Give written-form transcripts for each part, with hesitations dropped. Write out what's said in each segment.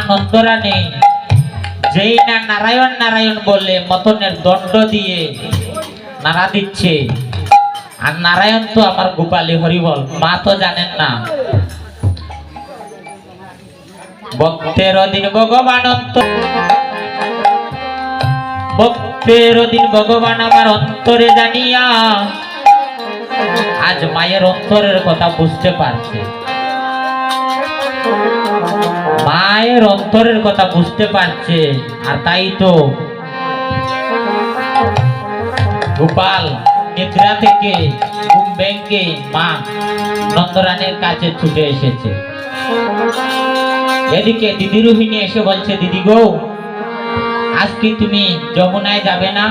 নন্দরানী যেই না নারায়ণ নারায়ণ বলে মতনের দণ্ড দিয়ে নাড়া দিচ্ছে, আর নারায়ণ তো আমার গোপালী হরিবল, মা তো জানেন না। ভক্তের দিন ভগবান ভক্তের দিন ভগবান আমার অন্তরে জানিয়া আজ মায়ের অন্তরের কথা বুঝতে পারছে, মায়ের অন্তরের কথা বুঝতে পারছে। আর তাই তো গোপাল নিদ্রা থেকে ঘুম ভেঙে মা নন্দরানীর কাছে ছুটে এসেছে। এদিকে দিদি রোহিণী এসে বলছে, দিদি গো, আজ কি তুমি যমুনায় যাবে না?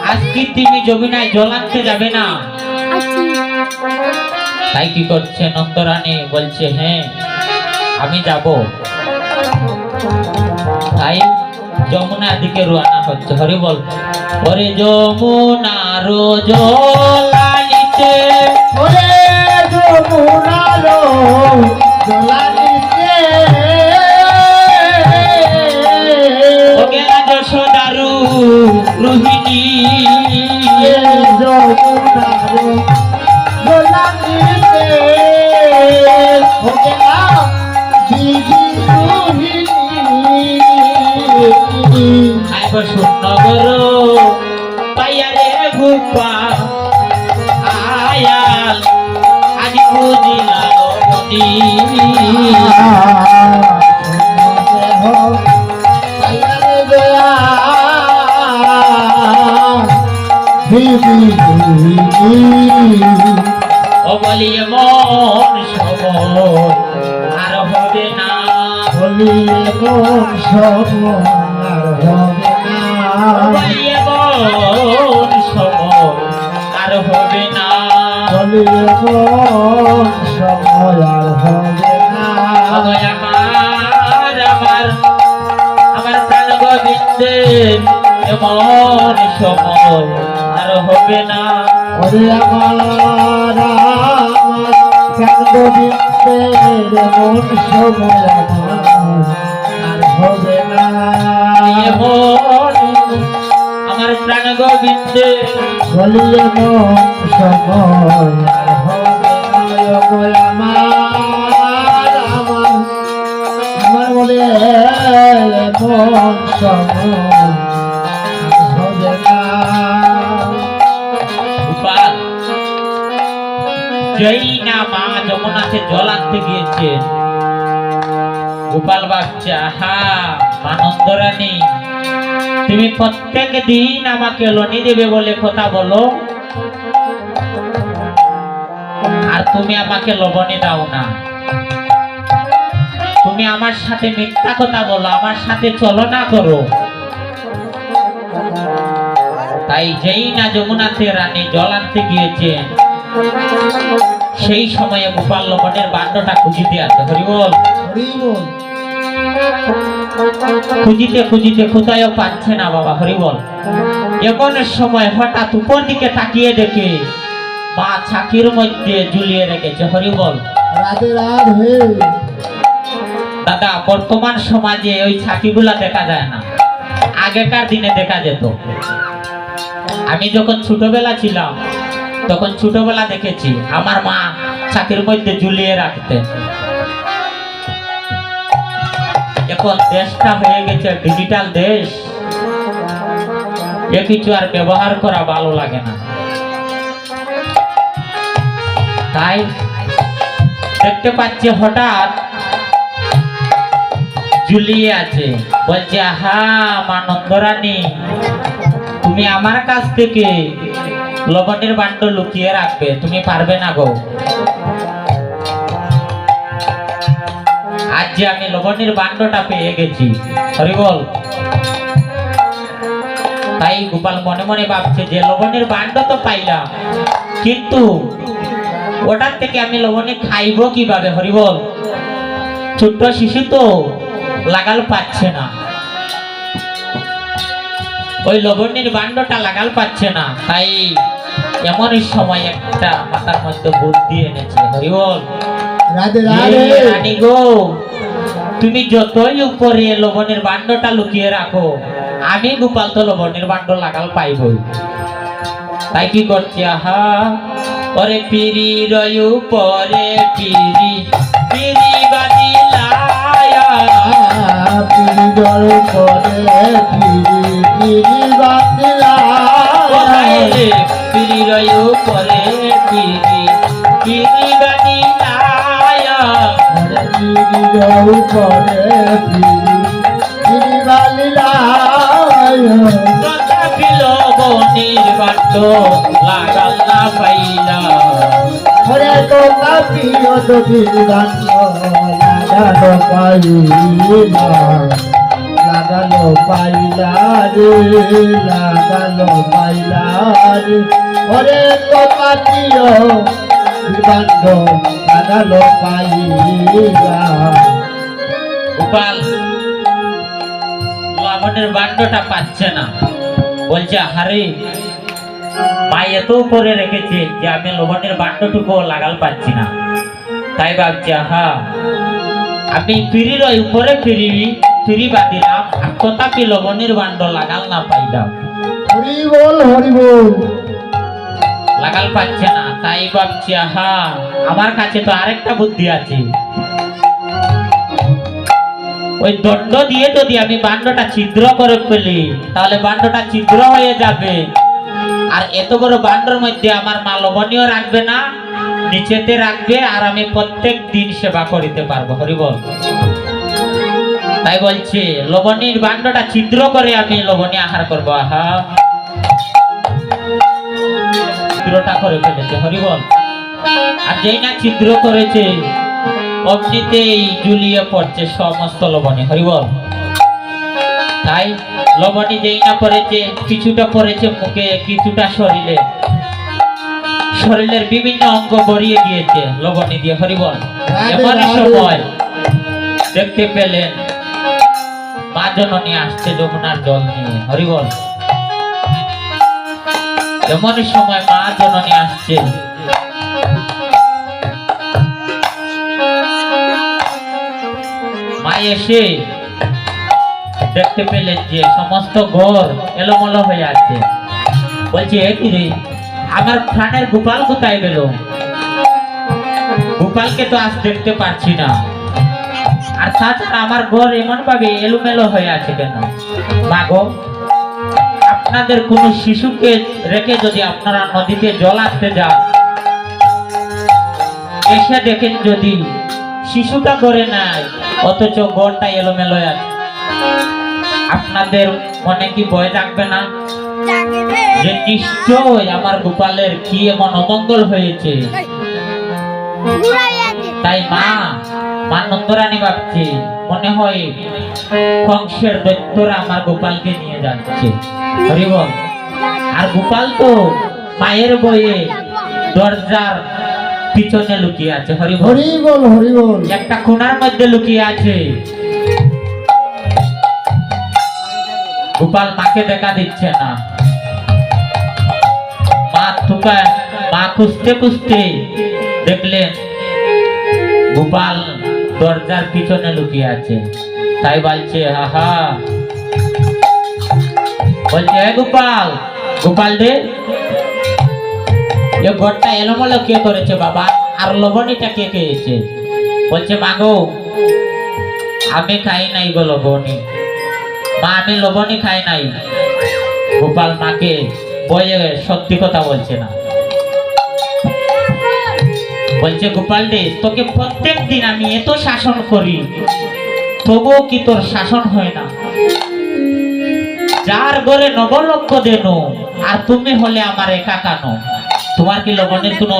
আজ কি তুমি যমুনায় জল আনতে যাবে না? তাই কি করছে নন্দরানী? বলছে হ্যাঁ আমি যাব। তাই যমুনার দিকে রওনা হচ্ছে। হরি বল। ওরে যমুনার জল আনিতে, ওরে যমুনার জল আনিতে, ওকে যশোদারু রোহিণী, যমুনার জল আনিতে, ওকে দিদি রোহিণী, আইব সুনগর পাইয়ারে গোপাল আয়াল আজ বুঝিলা মনি। ও বলিয়ে মন সময় আর হবে না, বলিয়ে মন সময় হবে না, বলিয়ে মন সময় আর হবে না, বলিয়ে মন সময় আর হবে না। আমার আমার আমার প্রাণ গোবিন্দে এমন সময় আর হবে না। ওরে আমার প্রাণ গোবিন্দের মন সময় আর হবে না, এমন আমার প্রাণ গোবিন্দে বলিয়ে মন সময় আর হবে না। আমার বলে মন সময় হবে না। গোপাল যেই না মা যমুনাতে জল আনতে গিয়েছেন, গোপাল ভাবছে আহা মা নন্দরানী, তুমি প্রত্যেক দিন আমাকে লনি দেবে বলে কথা বলো, আর তুমি আমাকে লবণী দাও না। তুমি আমার সাথে মিথ্যা কথা বলো, আমার সাথে চলনা করো। তাই যেই না যমুনাতে রানী জল আনতে গিয়েছেন, সেই সময়ে গোপাল লবণের বান্ডটা খুঁজিতে আছে। হরিবল। খুঁজিতে খুঁজিতে কোথায় পাচ্ছে না বাবা। হরিবল। এমন সময় হঠাৎ উপর দিকে তাকিয়ে দেখে মা ছাকির মধ্যে ঝুলিয়ে রেখেছে। হরিবল। রাধে রাধে। দাদা বর্তমান সমাজে ওই ছাকিগুলা দেখা যায় না, আগেকার দিনে দেখা যেত। আমি যখন ছোটবেলা ছিলাম তখন ছোটবেলা দেখেছি আমার মা ছাকির মধ্যে ঝুলিয়ে রাখতেন। এখন দেশটা হয়ে গেছে ডিজিটাল দেশ, এ কিছু আর ব্যবহার করা ভালো লাগে না। তাই দেখতে পাচ্ছি হঠাৎ ঝুলিয়ে আছে। বলছে আহা মা নন্দরানী, তুমি আমার কাছ থেকে লবণের বান্ড লুকিয়ে রাখবে, তুমি পারবে না গো। আজ যে আমি লবণের বান্ডটা পেয়ে গেছি। হরিবল। তাই গোপাল মনে মনে ভাবছে যে লবণের বান্ড তো পাইলাম, কিন্তু ওটার থেকে আমি লবণে খাইবো কিভাবে। হরিবল। ছোট্ট শিশু তো লাগাল পাচ্ছে না, ওই লবণের বান্ডটা লাগাল পাচ্ছে না। তাই এমনই সময় একটা মাথার মধ্যে বুদ্ধি এনেছে। হরিবল। রাধে রাধে রানী গো, তুমি যতই উপরে লবণের বান্ডটা লুকিয়ে রাখো, আমি গোপাল তো লবণের বান্ড লাগাল পাইবই। তাই কি করছি, আহা ওরে পিরি রয়ু পরে পিরি পিরি বাদিলায়া, পিড়ি জল করে পিড়ি বাঁধিলা কোথায় রে পিরি রয়ু পরে পিরি পিরি বাদিলায়া, পিড়ি জল করে পিড়ি বাঁধিলা তথাপি লবণের বান্ড লাগাল না পাইলা। ওরে তো কাপিও তো পিড়ি বাঁধ লাগানো পাইলা লাগানো পাইলা রে লাগানো পাইলা রে ওরে তো কাপিও বিবান্ধ লাগানো পাইলা গোপাল লবণের বান্ডটা পাচ্ছে না, বলছে হারে মা এত করে রেখেছে যে আমি লবণের বান্ডটুকু লাগাল পাচ্ছি না। তাই ভাবছি হা আমি ফিরির উপরে ফিরি বাঁধিলাম, আর তথাপি লবণের বান্ড লাগাল না পাইলাম, হরি বল লাগাল পাচ্ছে না। তাই ভাবছি হা আমার কাছে তো আরেকটা বুদ্ধি আছে, ওই দণ্ড দিয়ে যদি আমি বান্ডটা ছিদ্র করে ফেলি তাহলে বান্ডটা ছিদ্র হয়ে যাবে, আর এত বড় বান্ডর মধ্যে আমার মা লবণীয় রাখবে না, নিচেতে রাখবে, আর আমি প্রত্যেক দিন সেবা করিতে পারবো। হরিবল। তাই বলছি লবণীর বান্ডটা ছিদ্র করে আমি লবণী আহার করবো। আহা ছিদ্রটা করে ফেলেছে। হরিবল। আর যেই না ছিদ্র করেছে অগ্নিতেই ঝুলিয়ে পড়ছে সমস্ত লবণী। হরিবল। তাই লবণী যেই না পড়েছে, কিছুটা পড়েছে মুখে, কিছুটা শরীরে, শরীরের বিভিন্ন অঙ্গ ভরিয়ে গিয়েছে লবণী দিয়ে। হরিবল। এমন সময় দেখতে পেলেন মা জননী আসছে যমুনার জল নিয়ে। হরিবল। এমন সময় মা জননী আসছে, মা এসে দেখতে পেলেন যে সমস্ত ঘর এলোমেলো হয়ে আছে। বলছে কি রে, আমার প্রাণের গোপাল কোথায় গেল? গোপালকে তো আজ দেখতে পাচ্ছি না, আর তাছাড়া আমার ঘর এমন ভাবে এলোমেলো হয়ে আছে কেন? মা গো, আপনাদের কোন শিশুকে রেখে যদি আপনারা নদীতে জল আনতে যান, এসে দেখেন যদি শিশুটা ঘরে নাই, অথচ ঘরটা এলোমেলো আছে, আপনাদের মনে কি ভয় থাকবে না যে নিশ্চয় আমার গোপালের কি এমন অমঙ্গল হয়েছে? তাই মা নন্দরানী ভাবছে মনে হয় কংসের দৈত্যরা আমার গোপালকে নিয়ে যাচ্ছে। হরিবল। আর গোপাল তো মায়ের বয়ে দরজার পিছনে লুকিয়ে আছে। হরিবল। একটা কোণার মধ্যে লুকিয়ে আছে। গোপাল মাকে দেখা দিচ্ছে না। মা খুঁজতে খুঁজতে দেখলেন গোপাল দরজার পিছনে লুকিয়ে আছে। তাই বলছে আহা, বলছে হে গোপাল, গোপাল রে, এ ঘরটা এলোমেলো কে করেছে বাবা? আর লবণীটা কে খেয়েছে? বলছে মা গো, আমি খাই নাই গো লবণী। মা, আমি লবণী খাই নাই। গোপাল মাকে বয়ে সত্যি কথা বলছে না। বলছে গোপাল রে, তোকে প্রত্যেক দিন আমি এত শাসন করি, তবুও কি তোর শাসন হয় না? যার ঘরে নবলক্ষ দেন, আর তুমি হলে আমার একা কানো। তোমার কি লবণের কোনো